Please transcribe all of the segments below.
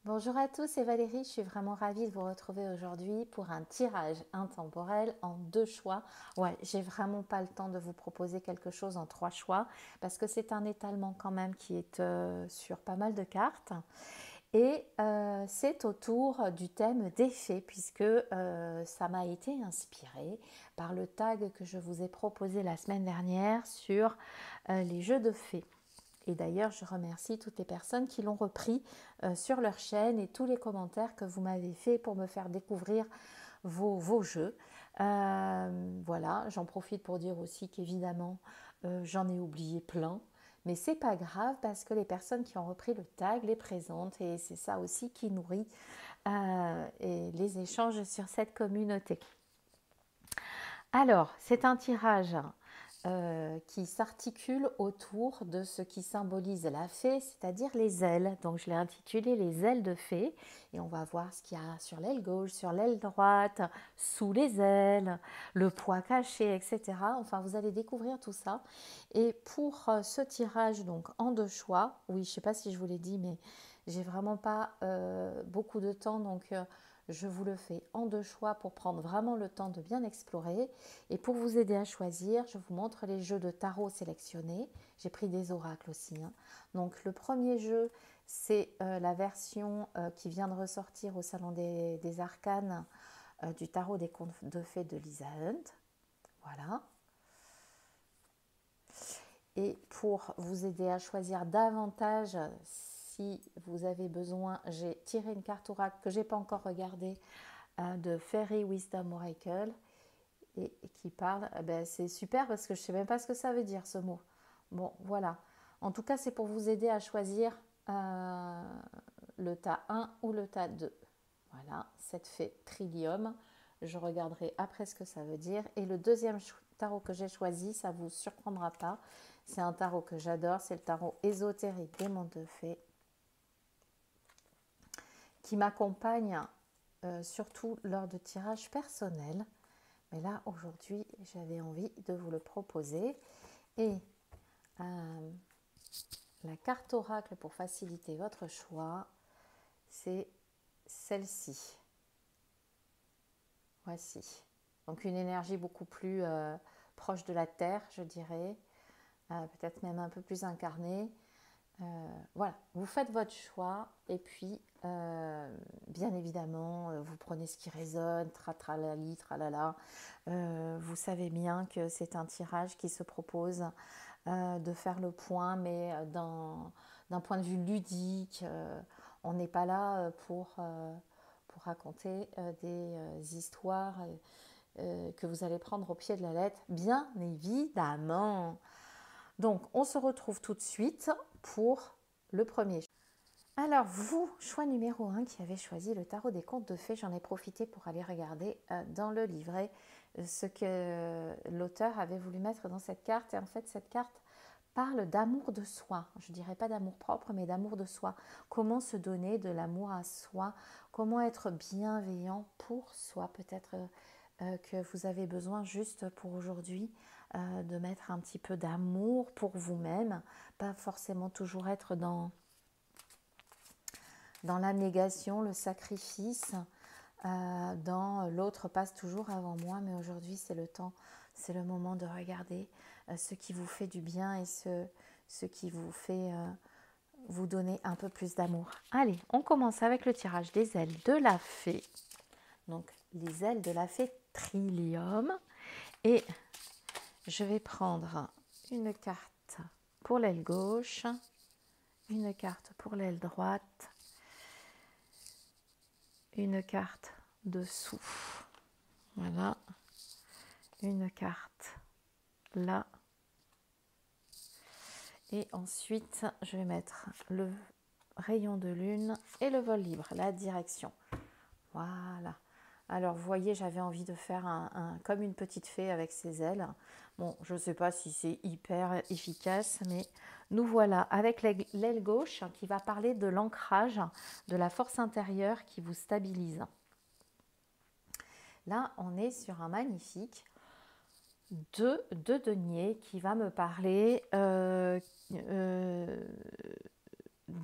Bonjour à tous, c'est Valérie, je suis vraiment ravie de vous retrouver aujourd'hui pour un tirage intemporel en 2 choix. Ouais, j'ai vraiment pas le temps de vous proposer quelque chose en 3 choix parce que c'est un étalement quand même qui est sur pas mal de cartes. Et c'est autour du thème des fées puisque ça m'a été inspiré par le tag que je vous ai proposé la semaine dernière sur les jeux de fées. Et d'ailleurs, je remercie toutes les personnes qui l'ont repris sur leur chaîne et tous les commentaires que vous m'avez fait pour me faire découvrir vos jeux. Voilà, j'en profite pour dire aussi qu'évidemment, j'en ai oublié plein. Mais c'est pas grave parce que les personnes qui ont repris le tag les présentent et c'est ça aussi qui nourrit et les échanges sur cette communauté. Alors, c'est un tirage qui s'articule autour de ce qui symbolise la fée, c'est-à-dire les ailes. Donc je l'ai intitulé les ailes de fée et on va voir ce qu'il y a sur l'aile gauche, sur l'aile droite, sous les ailes, le poids caché, etc. Enfin, vous allez découvrir tout ça. Et pour ce tirage, donc en 2 choix, oui, je ne sais pas si je vous l'ai dit, mais j'ai vraiment pas beaucoup de temps, donc je vous le fais en 2 choix pour prendre vraiment le temps de bien explorer. Et pour vous aider à choisir, je vous montre les jeux de tarot sélectionnés. J'ai pris des oracles aussi, hein. Donc le premier jeu, c'est la version qui vient de ressortir au Salon des Arcanes du tarot des contes de fées de Lisa Hunt. Voilà. Et pour vous aider à choisir davantage, si vous avez besoin, j'ai tiré une carte oracle que je n'ai pas encore regardée de Fairy Wisdom Oracle et qui parle. Ben, c'est super parce que je ne sais même pas ce que ça veut dire ce mot. Bon, voilà. En tout cas, c'est pour vous aider à choisir le tas 1 ou le tas 2. Voilà, cette fée Trillium. Je regarderai après ce que ça veut dire. Et le deuxième tarot que j'ai choisi, ça ne vous surprendra pas. C'est un tarot que j'adore, c'est le tarot ésotérique des mondes de fées qui m'accompagne surtout lors de tirages personnels. Mais là, aujourd'hui, j'avais envie de vous le proposer. Et la carte oracle pour faciliter votre choix, c'est celle-ci. Voici. Donc une énergie beaucoup plus proche de la terre, je dirais, peut-être même un peu plus incarnée. Voilà, vous faites votre choix et puis bien évidemment vous prenez ce qui résonne, tratralali, tralala. Vous savez bien que c'est un tirage qui se propose de faire le point, mais d'un point de vue ludique. On n'est pas là pour raconter des histoires que vous allez prendre au pied de la lettre, bien évidemment. Donc, on se retrouve tout de suite pour le premier. Alors, vous, choix numéro 1 qui avez choisi le tarot des contes de fées, j'en ai profité pour aller regarder dans le livret ce que l'auteur avait voulu mettre dans cette carte. Et en fait, cette carte parle d'amour de soi. Je ne dirais pas d'amour propre, mais d'amour de soi. Comment se donner de l'amour à soi, comment être bienveillant pour soi. Peut-être que vous avez besoin juste pour aujourd'hui de mettre un petit peu d'amour pour vous-même, pas forcément toujours être dans l'abnégation, le sacrifice, dans l'autre passe toujours avant moi, mais aujourd'hui c'est le temps, c'est le moment de regarder ce qui vous fait du bien et ce qui vous fait vous donner un peu plus d'amour. Allez, on commence avec le tirage des ailes de la fée. Donc les ailes de la fée Trillium. Et je vais prendre une carte pour l'aile gauche, une carte pour l'aile droite, une carte dessous. Voilà. Une carte là. Et ensuite, je vais mettre le rayon de lune et le vol libre, la direction. Voilà. Alors, vous voyez, j'avais envie de faire comme une petite fée avec ses ailes. Bon, je ne sais pas si c'est hyper efficace, mais nous voilà avec l'aile gauche qui va parler de l'ancrage, de la force intérieure qui vous stabilise. Là, on est sur un magnifique de denier qui va me parler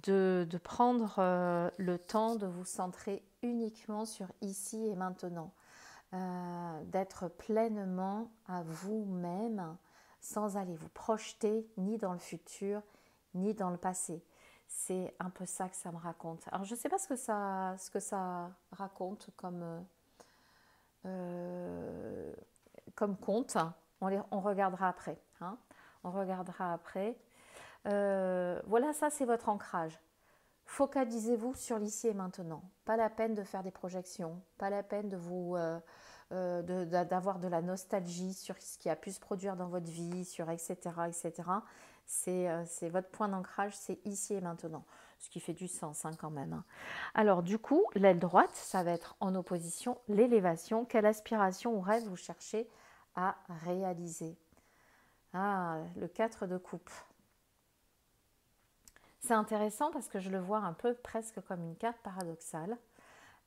de prendre le temps de vous centrer uniquement sur ici et maintenant, d'être pleinement à vous-même sans aller vous projeter ni dans le futur ni dans le passé. C'est un peu ça que ça me raconte. Alors je ne sais pas ce que ça raconte comme conte. On regardera après. Hein. On regardera après. Voilà, ça c'est votre ancrage. Focalisez-vous sur l'ici et maintenant. Pas la peine de faire des projections, pas la peine d'avoir de la nostalgie sur ce qui a pu se produire dans votre vie, sur etc. etc. C'est votre point d'ancrage, c'est ici et maintenant. Ce qui fait du sens quand même. Hein. Alors du coup, l'aile droite, ça va être en opposition l'élévation. Quelle aspiration ou rêve vous cherchez à réaliser? Ah, le 4 de coupe. C'est intéressant parce que je le vois un peu presque comme une carte paradoxale.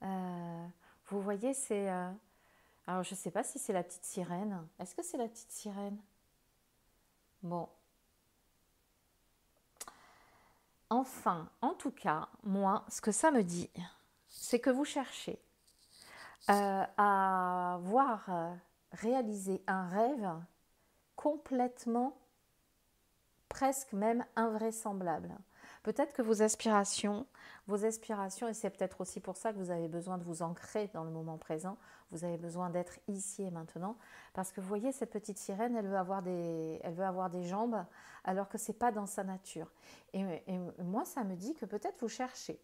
Vous voyez, c'est... alors, je ne sais pas si c'est la petite sirène. Est-ce que c'est la petite sirène? Bon. Enfin, en tout cas, moi, ce que ça me dit, c'est que vous cherchez à voir réaliser un rêve complètement, presque même invraisemblable. Peut-être que vos aspirations, et c'est peut-être aussi pour ça que vous avez besoin de vous ancrer dans le moment présent, vous avez besoin d'être ici et maintenant, parce que vous voyez, cette petite sirène, elle veut avoir des jambes, alors que ce n'est pas dans sa nature. Et moi, ça me dit que peut-être vous cherchez,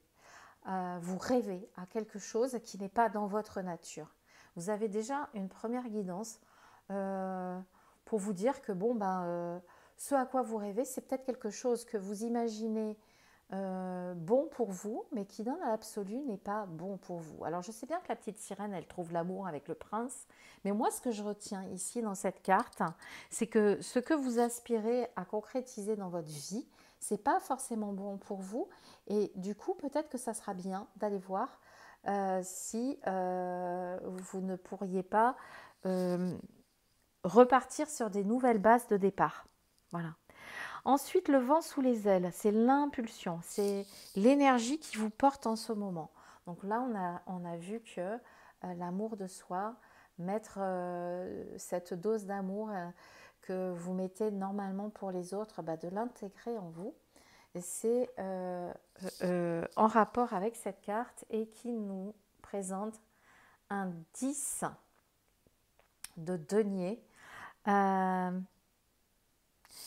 vous rêvez à quelque chose qui n'est pas dans votre nature. Vous avez déjà une première guidance pour vous dire que ce à quoi vous rêvez, c'est peut-être quelque chose que vous imaginez bon pour vous, mais qui dans l'absolu n'est pas bon pour vous. Alors je sais bien que la petite sirène, elle trouve l'amour avec le prince, mais moi ce que je retiens ici dans cette carte, c'est que ce que vous aspirez à concrétiser dans votre vie, c'est pas forcément bon pour vous, et du coup peut-être que ça sera bien d'aller voir si vous ne pourriez pas repartir sur des nouvelles bases de départ. Voilà. Ensuite, le vent sous les ailes, c'est l'impulsion, c'est l'énergie qui vous porte en ce moment. Donc là, on a vu que l'amour de soi, mettre cette dose d'amour que vous mettez normalement pour les autres, de l'intégrer en vous, c'est en rapport avec cette carte et qui nous présente un 10 de denier.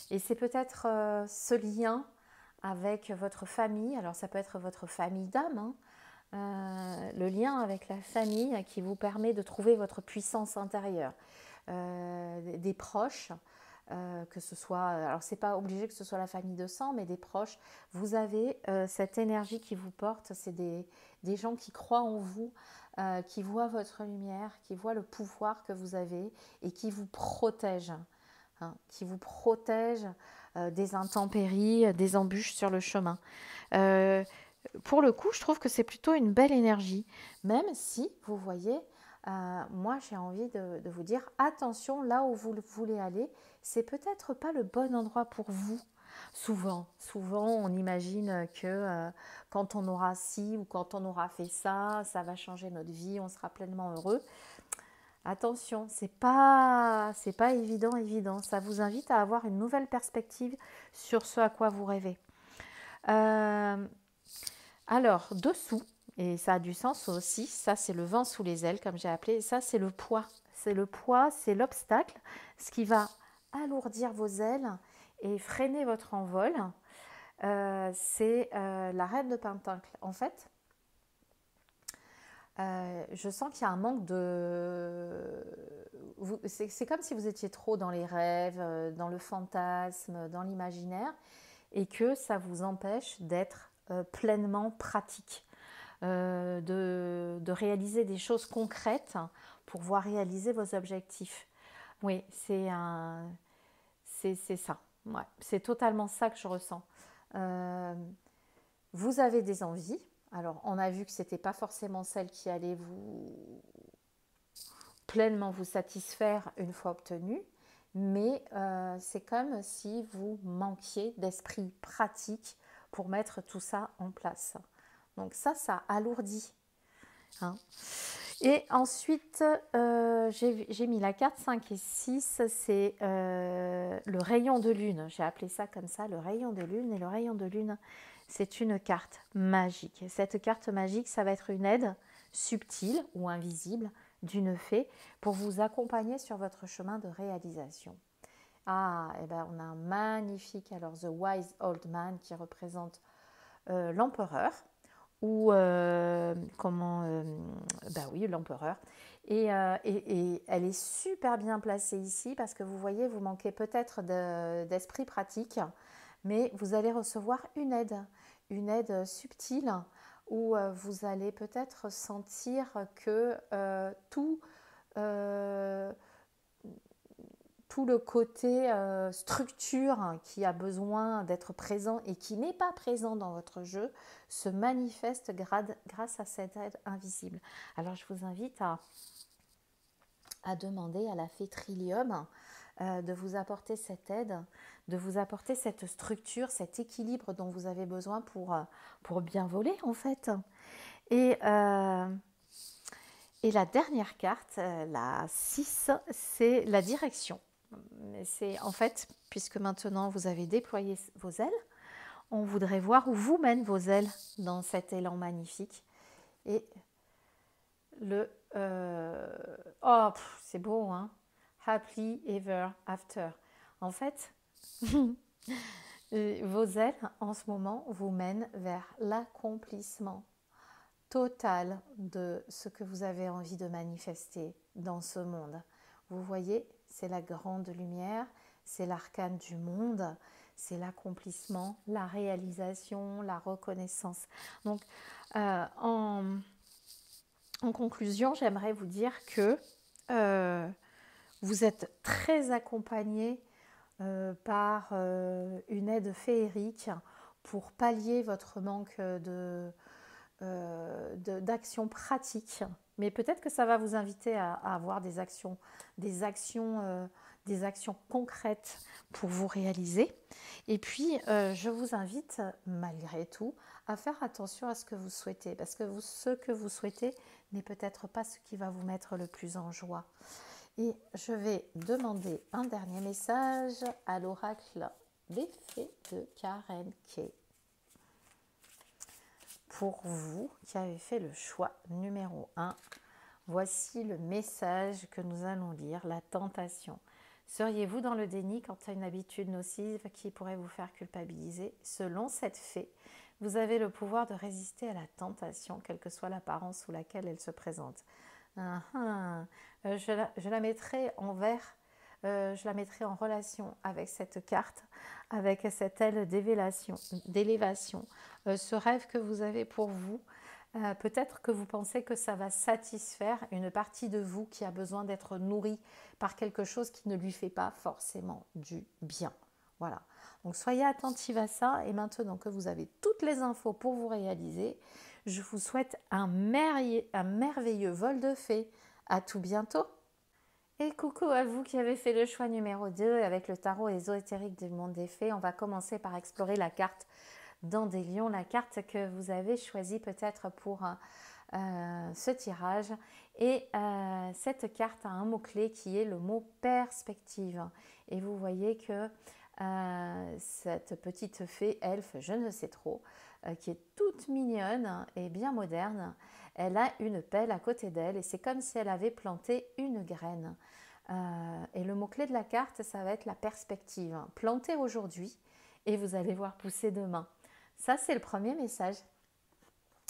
Et c'est peut-être ce lien avec votre famille, alors ça peut être votre famille d'âme, le lien avec la famille qui vous permet de trouver votre puissance intérieure, des proches, que ce soit, alors c'est pas obligé que ce soit la famille de sang, mais des proches, vous avez cette énergie qui vous porte, c'est des gens qui croient en vous, qui voient votre lumière, qui voient le pouvoir que vous avez et qui vous protègent. Qui vous protège des intempéries, des embûches sur le chemin. Pour le coup, je trouve que c'est plutôt une belle énergie, même si, vous voyez, moi j'ai envie de vous dire, attention, là où vous voulez aller, c'est peut-être pas le bon endroit pour vous. Souvent, on imagine que quand on aura ci ou quand on aura fait ça, ça va changer notre vie, on sera pleinement heureux. Attention, c'est pas évident. Ça vous invite à avoir une nouvelle perspective sur ce à quoi vous rêvez. Alors, dessous, et ça a du sens aussi, ça c'est le vent sous les ailes, comme j'ai appelé, ça c'est le poids. C'est le poids, c'est l'obstacle, ce qui va alourdir vos ailes et freiner votre envol. C'est la reine de Pentacle. En fait, je sens qu'il y a un manque de... C'est comme si vous étiez trop dans les rêves, dans le fantasme, dans l'imaginaire, et que ça vous empêche d'être pleinement pratique, de réaliser des choses concrètes pour pouvoir réaliser vos objectifs. Oui, c'est ça. Ouais, c'est totalement ça que je ressens. Vous avez des envies. Alors, on a vu que ce n'était pas forcément celle qui allait pleinement vous satisfaire une fois obtenue, mais c'est comme si vous manquiez d'esprit pratique pour mettre tout ça en place. Donc ça alourdit. Hein. Et ensuite, j'ai mis la carte 5 et 6, c'est le rayon de lune. J'ai appelé ça comme ça, le rayon de lune. Et le rayon de lune, c'est une carte magique. Cette carte magique, ça va être une aide subtile ou invisible d'une fée pour vous accompagner sur votre chemin de réalisation. Ah, et ben on a un magnifique, alors The Wise Old Man qui représente l'empereur. Ou bah oui, l'empereur. Et elle est super bien placée ici parce que vous voyez, vous manquez peut-être d'esprit pratique, mais vous allez recevoir une aide subtile où vous allez peut-être sentir que tout le côté structure qui a besoin d'être présent et qui n'est pas présent dans votre jeu se manifeste grâce à cette aide invisible. Alors je vous invite à demander à la fée Trillium de vous apporter cette aide, de vous apporter cette structure, cet équilibre dont vous avez besoin pour bien voler en fait. Et la dernière carte, la 6, c'est la direction. C'est en fait, puisque maintenant vous avez déployé vos ailes, on voudrait voir où vous mènent vos ailes dans cet élan magnifique. Et c'est beau, hein? Happily ever after. En fait, vos ailes en ce moment vous mènent vers l'accomplissement total de ce que vous avez envie de manifester dans ce monde. Vous voyez, c'est la grande lumière, c'est l'arcane du monde, c'est l'accomplissement, la réalisation, la reconnaissance. Donc, en conclusion, j'aimerais vous dire que vous êtes très accompagné par une aide féerique pour pallier votre manque d'actions pratiques, mais peut-être que ça va vous inviter à avoir des actions concrètes pour vous réaliser. Et puis, je vous invite malgré tout à faire attention à ce que vous souhaitez, parce que ce que vous souhaitez n'est peut-être pas ce qui va vous mettre le plus en joie. Et je vais demander un dernier message à l'oracle des fées de Karen Kay. Pour vous qui avez fait le choix numéro 1, voici le message que nous allons lire, la tentation. Seriez-vous dans le déni quant à une habitude nocive qui pourrait vous faire culpabiliser? Selon cette fée, vous avez le pouvoir de résister à la tentation, quelle que soit l'apparence sous laquelle elle se présente. Je la mettrai en vert. Je la mettrai en relation avec cette carte, avec cette aile d'élévation, ce rêve que vous avez pour vous. Peut-être que vous pensez que ça va satisfaire une partie de vous qui a besoin d'être nourrie par quelque chose qui ne lui fait pas forcément du bien. Voilà. Donc soyez attentifs à ça, et maintenant que vous avez toutes les infos pour vous réaliser, je vous souhaite un merveilleux vol de fées. À tout bientôt. Et coucou à vous qui avez fait le choix numéro 2 avec le tarot ésotérique du monde des fées. On va commencer par explorer la carte Dandelion, la carte que vous avez choisie peut-être pour ce tirage. Et cette carte a un mot-clé qui est le mot perspective. Et vous voyez que cette petite fée elfe, je ne sais trop, qui est toute mignonne et bien moderne, elle a une pelle à côté d'elle et c'est comme si elle avait planté une graine. Et le mot-clé de la carte, ça va être la perspective. Plantez aujourd'hui et vous allez voir pousser demain. Ça, c'est le premier message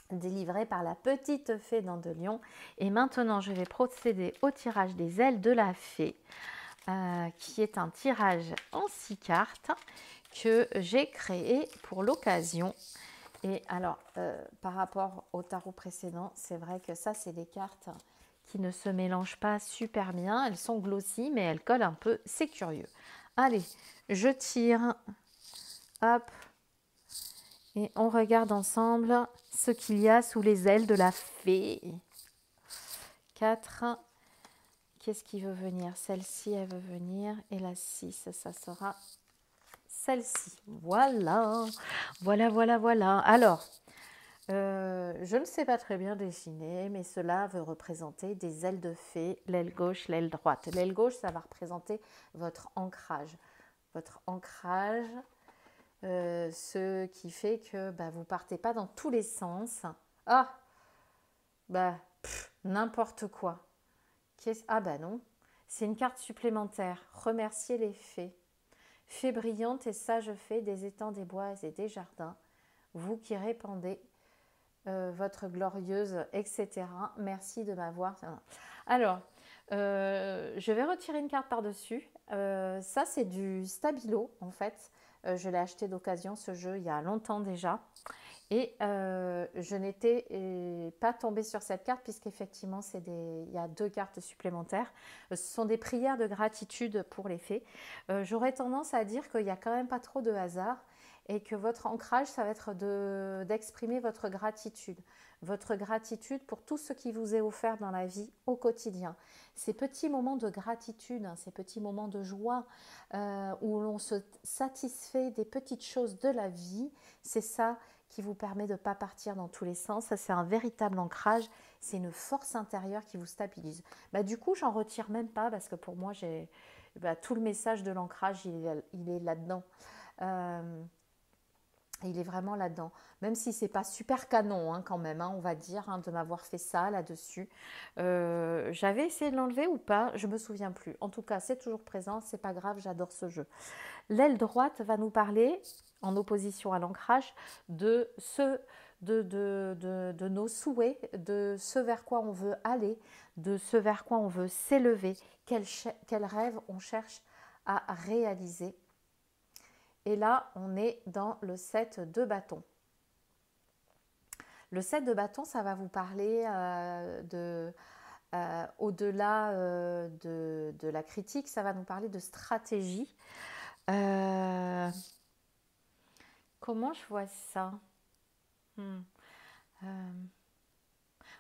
délivré par la petite fée Dandelion. Et maintenant, je vais procéder au tirage des ailes de la fée, qui est un tirage en 6 cartes que j'ai créé pour l'occasion. Et alors, par rapport au tarot précédent, c'est vrai que ça, c'est des cartes qui ne se mélangent pas super bien. Elles sont glossy, mais elles collent un peu. C'est curieux. Allez, je tire. Hop. Et on regarde ensemble ce qu'il y a sous les ailes de la fée. 4. Qu'est-ce qui veut venir? Celle-ci, elle veut venir. Et la 6, ça sera celle-ci. Voilà, voilà, voilà, voilà. Alors, je ne sais pas très bien dessiner, mais cela veut représenter des ailes de fée, l'aile gauche, l'aile droite. L'aile gauche, ça va représenter votre ancrage. Votre ancrage, ce qui fait que bah, vous partez pas dans tous les sens. Ah, bah, n'importe quoi. Ah bah non, c'est une carte supplémentaire. Remercier les fées. Fées brillantes et sages fées des étangs, des bois et des jardins, vous qui répandez votre glorieuse, etc. Merci de m'avoir. Alors, je vais retirer une carte par-dessus. Ça, c'est du Stabilo, en fait. Je l'ai acheté d'occasion, ce jeu, il y a longtemps déjà. Et je n'étais pas tombée sur cette carte puisqu'effectivement, il y a 2 cartes supplémentaires. Ce sont des prières de gratitude pour les fées. J'aurais tendance à dire qu'il n'y a quand même pas trop de hasard et que votre ancrage, ça va être d'exprimer votre gratitude. Votre gratitude pour tout ce qui vous est offert dans la vie au quotidien. Ces petits moments de gratitude, ces petits moments de joie où l'on se satisfait des petites choses de la vie, c'est ça qui vous permet de ne pas partir dans tous les sens. Ça, c'est un véritable ancrage. C'est une force intérieure qui vous stabilise. Bah, du coup, j'en retire même pas parce que pour moi, tout le message de l'ancrage, il est là-dedans. Il est vraiment là-dedans. Même si c'est pas super canon quand même, on va dire, de m'avoir fait ça là-dessus. J'avais essayé de l'enlever ou pas, je me souviens plus. En tout cas, c'est toujours présent, c'est pas grave, j'adore ce jeu. L'aile droite va nous parler, en opposition à l'ancrage, de nos souhaits, de ce vers quoi on veut aller, de ce vers quoi on veut s'élever, quel rêve on cherche à réaliser. Et là, on est dans le 7 de bâton. Le 7 de bâton, ça va vous parler au-delà de la critique, ça va nous parler de stratégie. Comment je vois ça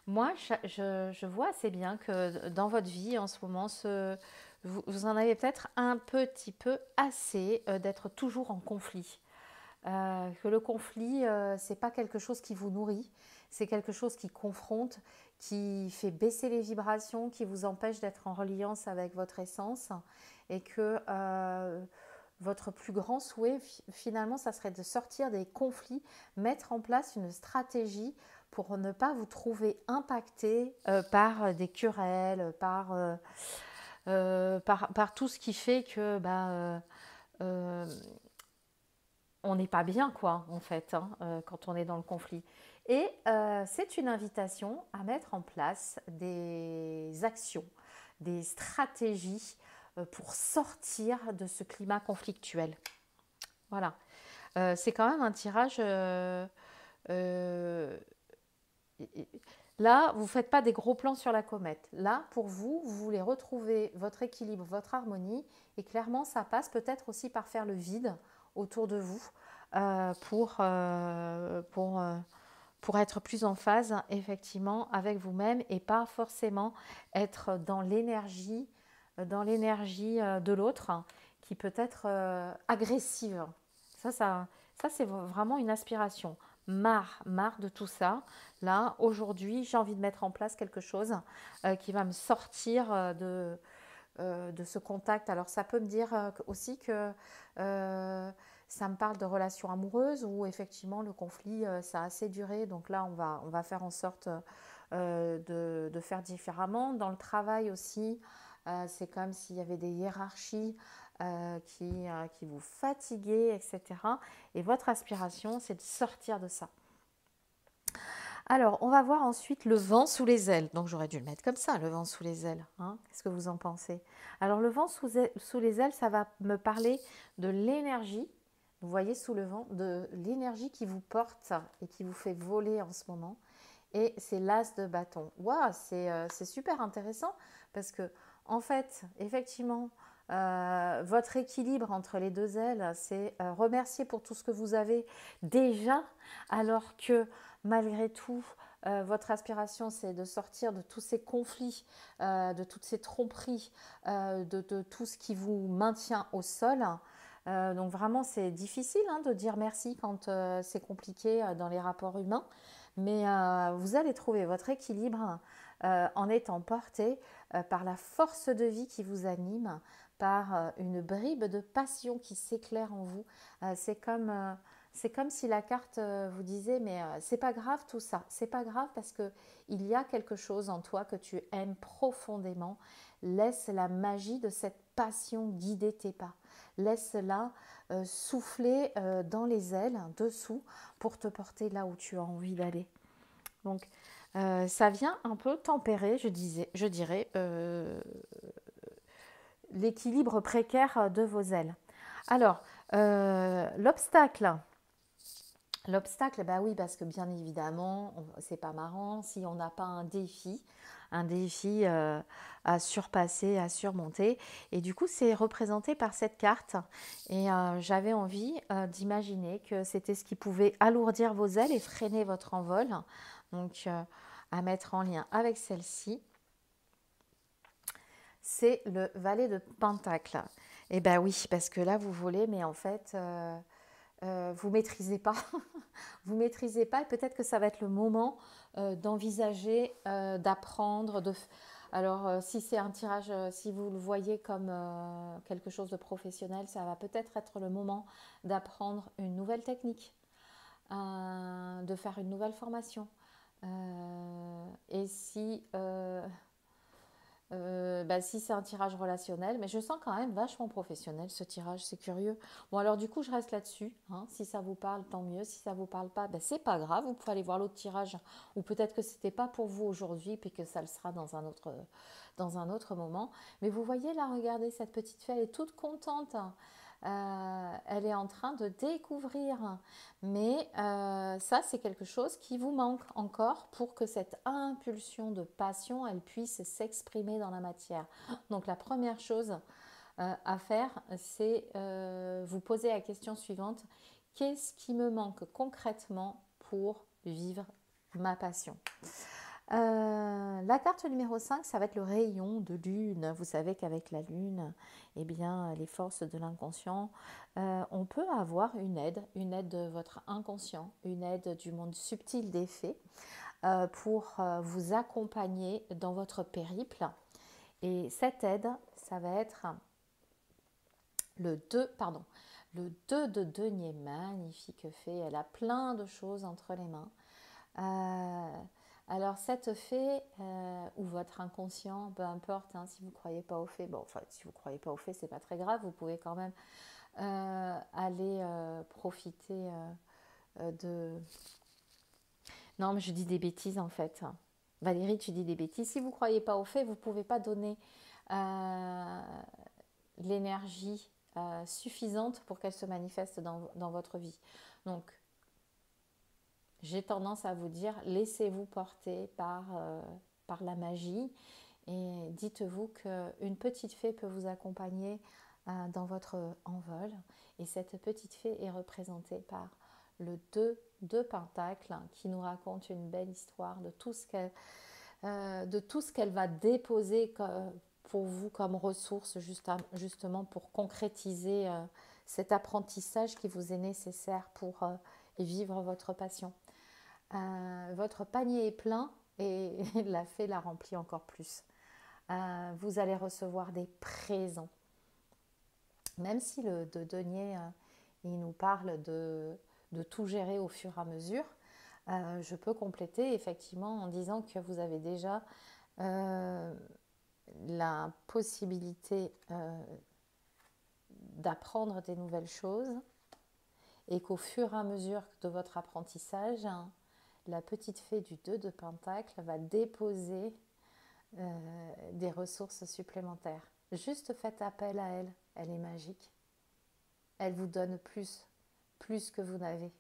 Moi, je vois assez bien que dans votre vie en ce moment, vous en avez peut-être un petit peu assez d'être toujours en conflit. Que le conflit, c'est pas quelque chose qui vous nourrit, c'est quelque chose qui confronte, qui fait baisser les vibrations, qui vous empêche d'être en reliance avec votre essence et que votre plus grand souhait, finalement, ça serait de sortir des conflits, mettre en place une stratégie pour ne pas vous trouver impacté par des querelles, par tout ce qui fait que on n'est pas bien, quoi, en fait, quand on est dans le conflit. Et c'est une invitation à mettre en place des actions, des stratégies pour sortir de ce climat conflictuel. Voilà. C'est quand même un tirage... là, vous ne faites pas des gros plans sur la comète. Là, pour vous, vous voulez retrouver votre équilibre, votre harmonie. Et clairement, ça passe peut-être aussi par faire le vide autour de vous pour être plus en phase, effectivement, avec vous-même et pas forcément être dans l'énergie de l'autre qui peut être agressive. Ça c'est vraiment une aspiration. Marre de tout ça. Là, aujourd'hui, j'ai envie de mettre en place quelque chose qui va me sortir de ce contact. Alors, ça peut me dire aussi que ça me parle de relations amoureuses où effectivement le conflit, ça a assez duré. Donc là, on va faire en sorte de faire différemment. Dans le travail aussi, c'est comme s'il y avait des hiérarchies qui vous fatiguaient, etc. Et votre aspiration, c'est de sortir de ça. Alors, on va voir ensuite le vent sous les ailes. Donc, j'aurais dû le mettre comme ça, le vent sous les ailes. Qu'est-ce que vous en pensez? Alors, le vent sous les ailes, ça va me parler de l'énergie. Vous voyez sous le vent, de l'énergie qui vous porte et qui vous fait voler en ce moment. Et c'est l'as de bâton. Waouh, c'est super intéressant parce que, en fait, effectivement, votre équilibre entre les deux ailes, c'est remercier pour tout ce que vous avez déjà, alors que malgré tout, votre aspiration, c'est de sortir de tous ces conflits, de toutes ces tromperies, de tout ce qui vous maintient au sol. Donc vraiment, c'est difficile hein, de dire merci quand c'est compliqué dans les rapports humains. Mais vous allez trouver votre équilibre en étant porté par la force de vie qui vous anime, par une bribe de passion qui s'éclaire en vous. C'est comme si la carte vous disait, mais c'est pas grave tout ça, c'est pas grave parce que il y a quelque chose en toi que tu aimes profondément. Laisse la magie de cette passion guider tes pas. Laisse-la souffler dans les ailes, dessous, pour te porter là où tu as envie d'aller. Donc, ça vient un peu tempérer, je dirais, l'équilibre précaire de vos ailes. Alors, l'obstacle. L'obstacle, bah oui, parce que bien évidemment, c'est pas marrant si on n'a pas un défi à surpasser, à surmonter. Et du coup, c'est représenté par cette carte. Et j'avais envie d'imaginer que c'était ce qui pouvait alourdir vos ailes et freiner votre envol. Donc, à mettre en lien avec celle-ci, c'est le valet de Pentacle. Et ben oui, parce que là, vous volez, mais en fait, vous ne maîtrisez pas. Vous ne maîtrisez pas et peut-être que ça va être le moment d'envisager, d'apprendre. Alors, si c'est un tirage, si vous le voyez comme quelque chose de professionnel, ça va peut-être être le moment d'apprendre une nouvelle technique, de faire une nouvelle formation. Et si c'est un tirage relationnel, mais je sens quand même vachement professionnel ce tirage, c'est curieux. Bon alors du coup je reste là-dessus, hein. Si ça vous parle tant mieux, si ça vous parle pas, c'est pas grave, vous pouvez aller voir l'autre tirage, ou peut-être que c'était pas pour vous aujourd'hui, puis que ça le sera dans un autre moment. Mais vous voyez là, regardez cette petite fille, elle est toute contente. Elle est en train de découvrir. Mais ça, c'est quelque chose qui vous manque encore pour que cette impulsion de passion, elle puisse s'exprimer dans la matière. Donc la première chose à faire, c'est vous poser la question suivante. Qu'est-ce qui me manque concrètement pour vivre ma passion? La carte numéro 5, ça va être le rayon de lune. Vous savez qu'avec la lune, eh bien, les forces de l'inconscient, on peut avoir une aide de votre inconscient, une aide du monde subtil des faits pour vous accompagner dans votre périple. Et cette aide, ça va être le 2 de denier, magnifique fée. Elle a plein de choses entre les mains. Alors cette fée ou votre inconscient, peu importe, hein, si vous ne croyez pas aux fées, si vous ne croyez pas aux fées, c'est pas très grave, vous pouvez quand même aller profiter de... Non, mais je dis des bêtises en fait. Valérie, tu dis des bêtises. Si vous ne croyez pas aux fées, vous ne pouvez pas donner l'énergie suffisante pour qu'elle se manifeste dans votre vie. Donc, j'ai tendance à vous dire, laissez-vous porter par la magie et dites-vous qu'une petite fée peut vous accompagner dans votre envol. Et cette petite fée est représentée par le 2 de Pentacle qui nous raconte une belle histoire de tout ce qu'elle va déposer pour vous comme ressource justement pour concrétiser cet apprentissage qui vous est nécessaire pour vivre votre passion. Votre panier est plein et la fée la remplit encore plus. Vous allez recevoir des présents. Même si le de denier, il nous parle de tout gérer au fur et à mesure, je peux compléter effectivement en disant que vous avez déjà la possibilité d'apprendre des nouvelles choses et qu'au fur et à mesure de votre apprentissage, la petite fée du 2 de Pentacle va déposer des ressources supplémentaires. Juste faites appel à elle, elle est magique. Elle vous donne plus que vous n'avez.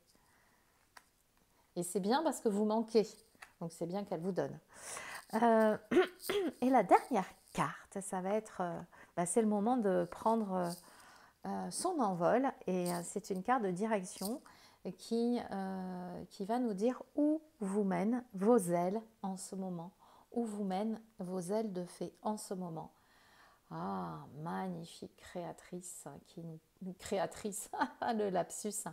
Et c'est bien parce que vous manquez, donc c'est bien qu'elle vous donne. Et la dernière carte, ça va être, c'est le moment de prendre son envol et c'est une carte de direction qui va nous dire où vous mènent vos ailes en ce moment, où vous mènent vos ailes de fée en ce moment. Ah, magnifique créatrice, créatrice, le lapsus,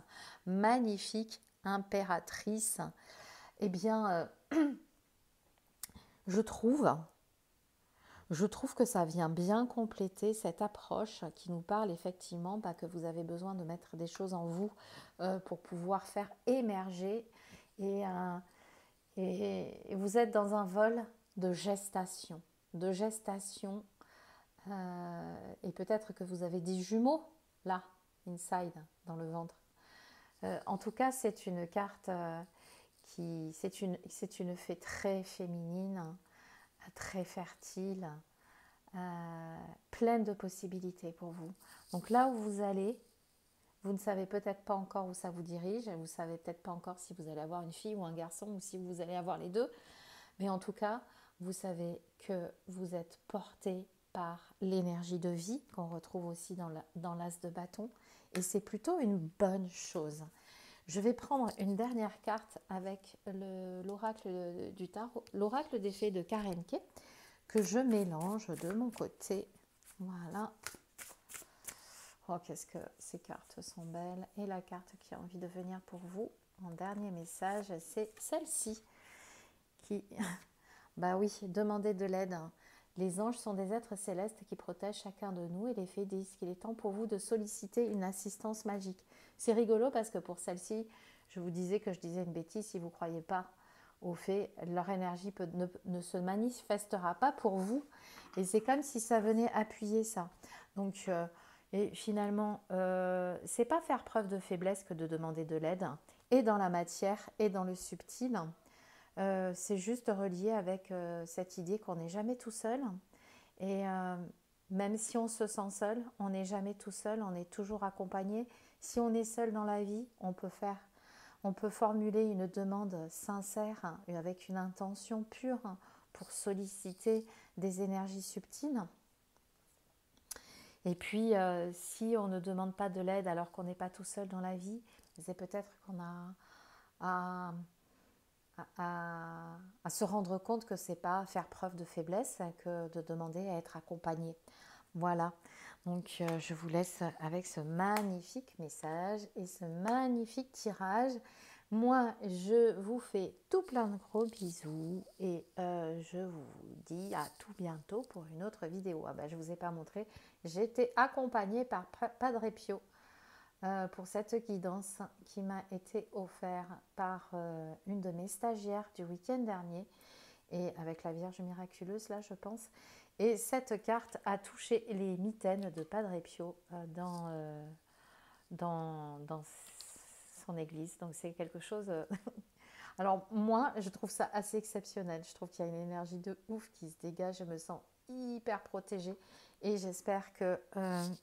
magnifique impératrice. Eh bien, je trouve que ça vient bien compléter cette approche qui nous parle effectivement que vous avez besoin de mettre des choses en vous pour pouvoir faire émerger et vous êtes dans un vol de gestation, et peut-être que vous avez des jumeaux là, inside, dans le ventre. En tout cas, c'est une carte c'est une fée très féminine, très fertile, pleine de possibilités pour vous. Donc là où vous allez, vous ne savez peut-être pas encore où ça vous dirige, vous ne savez peut-être pas encore si vous allez avoir une fille ou un garçon ou si vous allez avoir les deux, mais en tout cas, vous savez que vous êtes porté par l'énergie de vie qu'on retrouve aussi dans l'as de bâton, et c'est plutôt une bonne chose. Je vais prendre une dernière carte avec l'oracle du tarot, l'oracle des fées de Karen Kay, que je mélange de mon côté. Voilà. Oh, qu'est-ce que ces cartes sont belles. Et la carte qui a envie de venir pour vous, en dernier message, c'est celle-ci. Bah oui, demandez de l'aide. Les anges sont des êtres célestes qui protègent chacun de nous et les fées disent qu'il est temps pour vous de solliciter une assistance magique. C'est rigolo parce que pour celle-ci, je vous disais que je disais une bêtise, si vous ne croyez pas aux fées, leur énergie ne se manifestera pas pour vous. Et c'est comme si ça venait appuyer ça. Donc, et finalement, c'est pas faire preuve de faiblesse que de demander de l'aide, et dans la matière et dans le subtil. C'est juste relié avec cette idée qu'on n'est jamais tout seul. Et même si on se sent seul, on n'est jamais tout seul, on est toujours accompagné. Si on est seul dans la vie, on peut formuler une demande sincère avec une intention pure pour solliciter des énergies subtiles. Et puis, si on ne demande pas de l'aide alors qu'on n'est pas tout seul dans la vie, c'est peut-être qu'on a à se rendre compte que c'est pas faire preuve de faiblesse que de demander à être accompagné. Voilà, donc je vous laisse avec ce magnifique message et ce magnifique tirage. Moi, je vous fais tout plein de gros bisous et je vous dis à tout bientôt pour une autre vidéo. Ah ben, je ne vous ai pas montré, j'ai été accompagnée par Padre Pio pour cette guidance qui m'a été offerte par une de mes stagiaires du week-end dernier, et avec la Vierge miraculeuse là, je pense. Et cette carte a touché les mitaines de Padre Pio dans son église. Donc c'est quelque chose... Alors moi, je trouve ça assez exceptionnel. Je trouve qu'il y a une énergie de ouf qui se dégage. Je me sens hyper protégée. Et j'espère que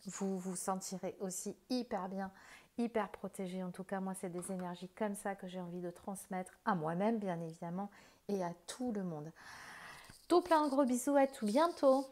vous vous sentirez aussi hyper bien, hyper protégé. En tout cas, moi, c'est des énergies comme ça que j'ai envie de transmettre à moi-même, bien évidemment, et à tout le monde. Tout plein de gros bisous, à tout bientôt.